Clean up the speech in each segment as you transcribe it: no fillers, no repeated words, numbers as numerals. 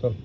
चल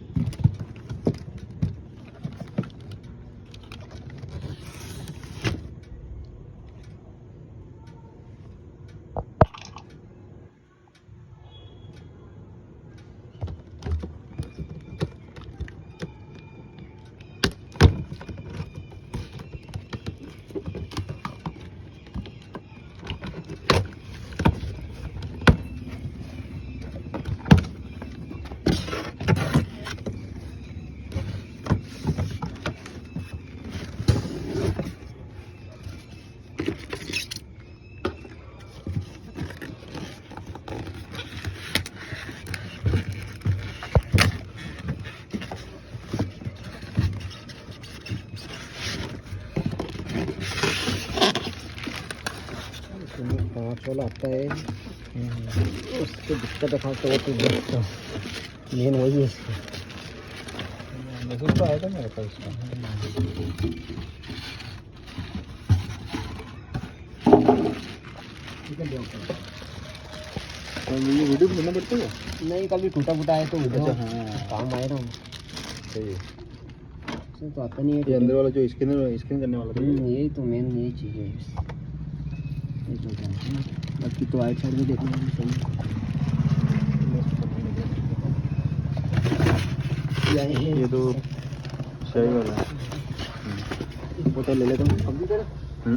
वाला आता है उसको दिक्कत है खास तौर पे मेन वही है इसका तो आया था मेरे पास इसका ये वीडियो बनाना पड़ता है नहीं कभी टूटा फूटा है तो वीडियो काम आए ना सही है तो आता नहीं है ये अंदर वाला जो स्कैन करने वाला था यही तो मेन यही चीज़ है बाकी तो आइट साइड में देखना है ये तो सही वाला है फोटो ले लेता हूँ